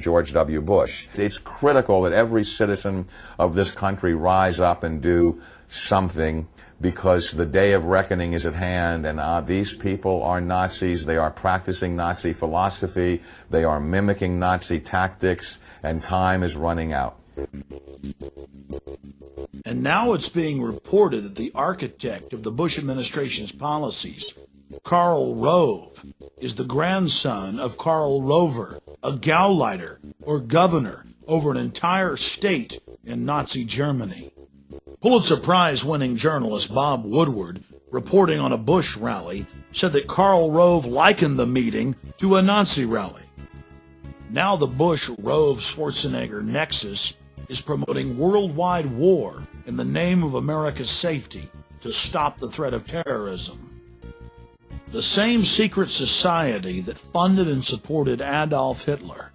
George W. Bush. It's critical that every citizen of this country rise up and do something, because the day of reckoning is at hand, and these people are Nazis. They are practicing Nazi philosophy. They are mimicking Nazi tactics, and time is running out. And now it's being reported that the architect of the Bush administration's policies, Karl Rove, is the grandson of Karl Rover, a Gauleiter or governor over an entire state in Nazi Germany. Pulitzer Prize-winning journalist Bob Woodward, reporting on a Bush rally, said that Karl Rove likened the meeting to a Nazi rally. Now the Bush-Rove-Schwarzenegger nexus is promoting worldwide war in the name of America's safety to stop the threat of terrorism. The same secret society that funded and supported Adolf Hitler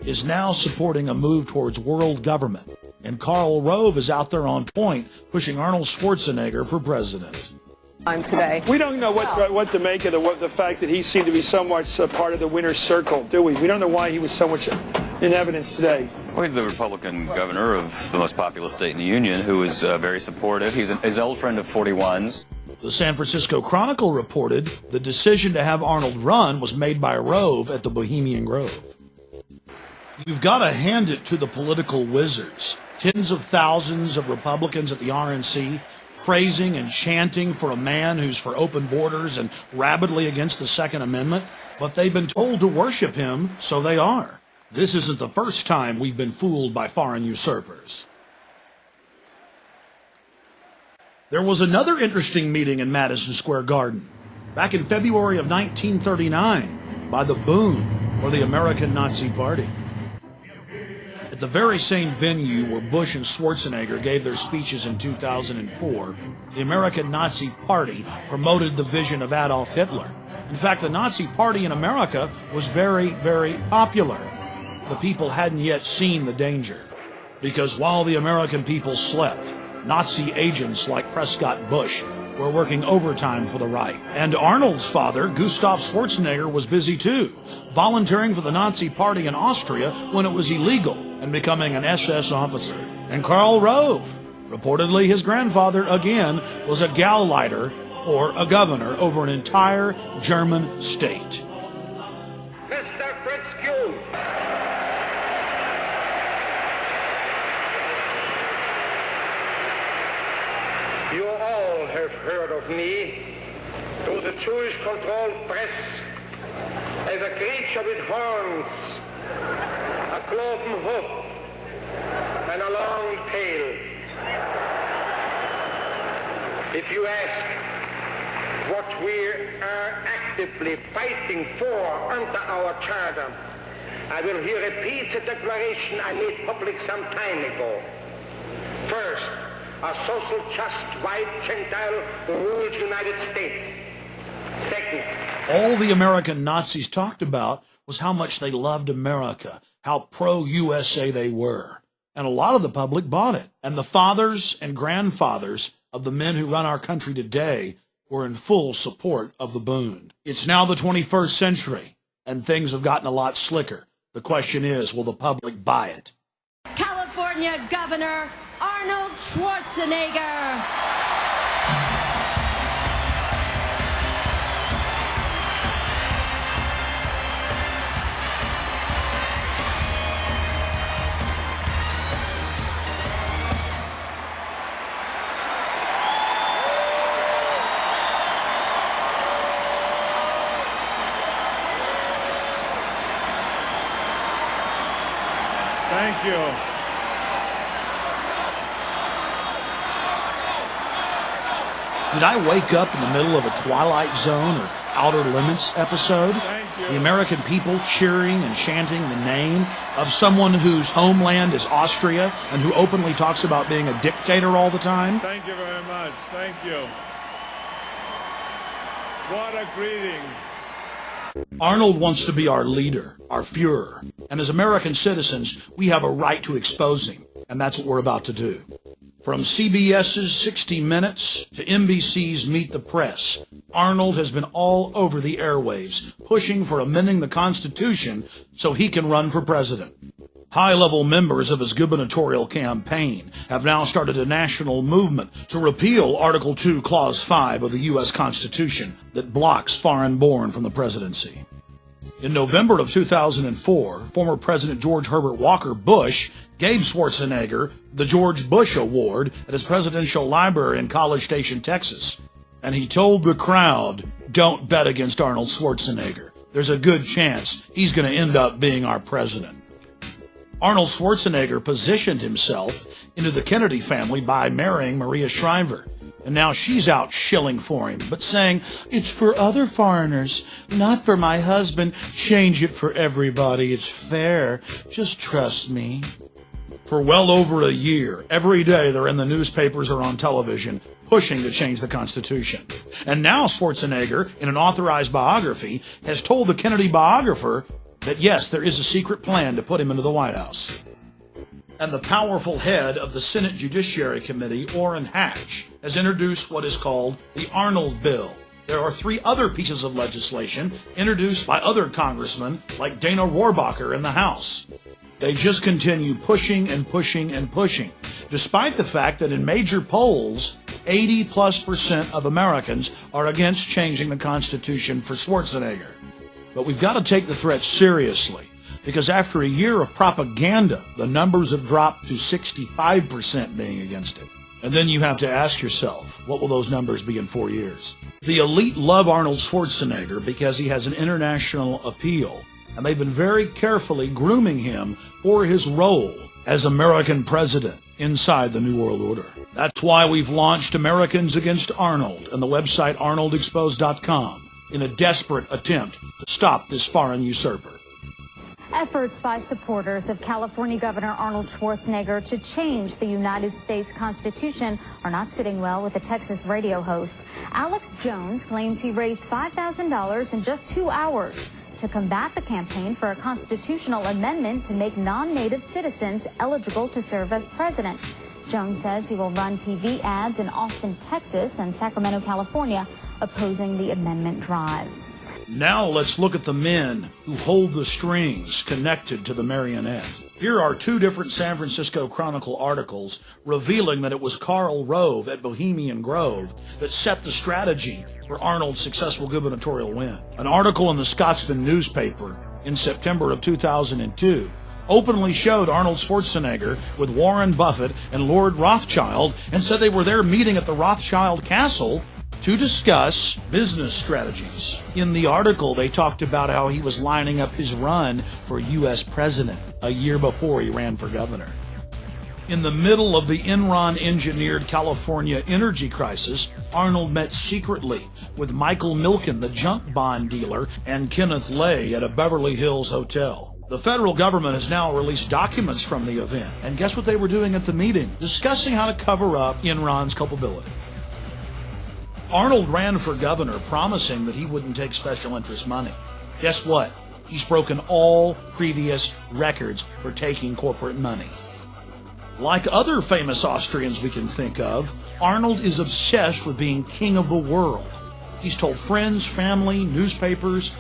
is now supporting a move towards world government, and Karl Rove is out there on point pushing Arnold Schwarzenegger for president. Today. We don't know what to make of the fact that he seemed to be somewhat part of the winner's circle, do we? We don't know why he was so much in evidence today. Well, he's the Republican governor of the most populous state in the Union, who is very supportive. He's an old friend of 41's. The San Francisco Chronicle reported the decision to have Arnold run was made by Rove at the Bohemian Grove. You've got to hand it to the political wizards. Tens of thousands of Republicans at the RNC praising and chanting for a man who's for open borders and rabidly against the Second Amendment, but they've been told to worship him, so they are. This isn't the first time we've been fooled by foreign usurpers. There was another interesting meeting in Madison Square Garden back in February of 1939 by the Bund, or the American Nazi Party. At the very same venue where Bush and Schwarzenegger gave their speeches in 2004, the American Nazi Party promoted the vision of Adolf Hitler. In fact, the Nazi Party in America was very, very popular. The people hadn't yet seen the danger, because while the American people slept, Nazi agents like Prescott Bush were working overtime for the right. And Arnold's father, Gustav Schwarzenegger, was busy too, volunteering for the Nazi Party in Austria when it was illegal and becoming an SS officer. And Karl Rove, reportedly his grandfather, again, was a Gauleiter, or a governor, over an entire German state. Mr. Fritz Kuhn. You all have heard of me through the Jewish-controlled press as a creature with horns, a cloven hoof, and a long tail. If you ask what we are actively fighting for under our charter, I will here repeat the declaration I made public some time ago. First, a social, just, white, Gentile, ruled United States. Second, all the American Nazis talked about was how much they loved America, how pro-USA they were. And a lot of the public bought it. And the fathers and grandfathers of the men who run our country today were in full support of the Bund. It's now the 21st century, and things have gotten a lot slicker. The question is, will the public buy it? California Governor Arnold Schwarzenegger. Thank you. Did I wake up in the middle of a Twilight Zone or Outer Limits episode? The American people cheering and chanting the name of someone whose homeland is Austria and who openly talks about being a dictator all the time? Thank you very much. Thank you. What a greeting. Arnold wants to be our leader, our Fuhrer. And as American citizens, we have a right to expose him. And that's what we're about to do. From CBS's 60 Minutes to NBC's Meet the Press, Arnold has been all over the airwaves, pushing for amending the Constitution so he can run for president. High-level members of his gubernatorial campaign have now started a national movement to repeal Article 2, Clause 5 of the U.S. Constitution that blocks foreign-born from the presidency. In November of 2004, former President George Herbert Walker Bush gave Schwarzenegger the George Bush Award at his presidential library in College Station, Texas. And he told the crowd, "Don't bet against Arnold Schwarzenegger. There's a good chance he's going to end up being our president." Arnold Schwarzenegger positioned himself into the Kennedy family by marrying Maria Shriver. And now she's out shilling for him, but saying, "It's for other foreigners, not for my husband. Change it for everybody. It's fair. Just trust me." For well over a year, every day they're in the newspapers or on television, pushing to change the Constitution. And now Schwarzenegger, in an authorized biography, has told the Kennedy biographer that yes, there is a secret plan to put him into the White House. And the powerful head of the Senate Judiciary Committee, Orrin Hatch, has introduced what is called the Arnold Bill. There are 3 other pieces of legislation introduced by other congressmen like Dana Rohrabacher in the House. They just continue pushing and pushing and pushing, despite the fact that in major polls, 80+% of Americans are against changing the Constitution for Schwarzenegger. But we've got to take the threat seriously, because after a year of propaganda, the numbers have dropped to 65% being against it. And then you have to ask yourself, what will those numbers be in 4 years? The elite love Arnold Schwarzenegger because he has an international appeal, and they've been very carefully grooming him for his role as American president inside the New World Order. That's why we've launched Americans Against Arnold and the website arnoldexposed.com in a desperate attempt to stop this foreign usurper. Efforts by supporters of California Governor Arnold Schwarzenegger to change the United States Constitution are not sitting well with the Texas radio host. Alex Jones claims he raised $5,000 in just 2 hours to combat the campaign for a constitutional amendment to make non-native citizens eligible to serve as president. Jones says he will run TV ads in Austin, Texas and Sacramento, California, opposing the amendment drive. Now let's look at the men who hold the strings connected to the marionette. Here are 2 different San Francisco Chronicle articles revealing that it was Karl Rove at Bohemian Grove that set the strategy for Arnold's successful gubernatorial win. An article in the Scotsman newspaper in September of 2002 openly showed Arnold Schwarzenegger with Warren Buffett and Lord Rothschild and said they were there meeting at the Rothschild Castle to discuss business strategies. In the article, they talked about how he was lining up his run for U.S. president a year before he ran for governor. In the middle of the Enron-engineered California energy crisis, Arnold met secretly with Michael Milken, the junk bond dealer, and Kenneth Lay at a Beverly Hills hotel. The federal government has now released documents from the event, and guess what they were doing at the meeting? Discussing how to cover up Enron's culpability. Arnold ran for governor promising that he wouldn't take special interest money. Guess what? He's broken all previous records for taking corporate money. Like other famous Austrians we can think of, Arnold is obsessed with being king of the world. He's told friends, family, newspapers,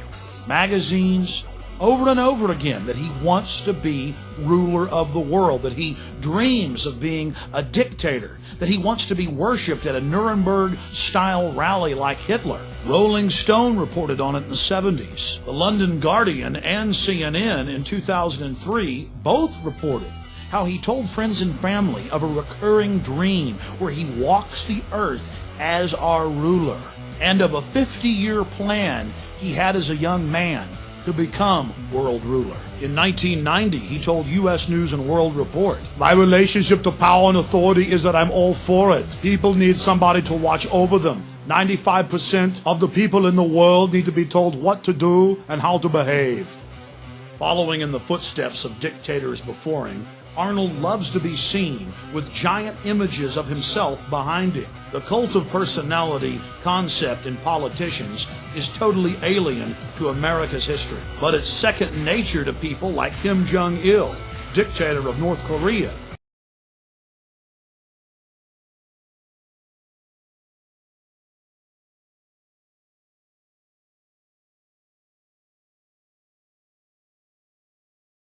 magazines, over and over again that he wants to be ruler of the world, that he dreams of being a dictator, that he wants to be worshipped at a Nuremberg-style rally like Hitler. Rolling Stone reported on it in the 70s. The London Guardian and CNN in 2003 both reported how he told friends and family of a recurring dream where he walks the earth as our ruler, and of a 50-year plan he had as a young man to become world ruler. In 1990, he told U.S. News and World Report, "My relationship to power and authority is that I'm all for it. People need somebody to watch over them. 95% of the people in the world need to be told what to do and how to behave." Following in the footsteps of dictators before him, Arnold loves to be seen with giant images of himself behind him. The cult of personality concept in politicians is totally alien to America's history, but it's second nature to people like Kim Jong-il, dictator of North Korea,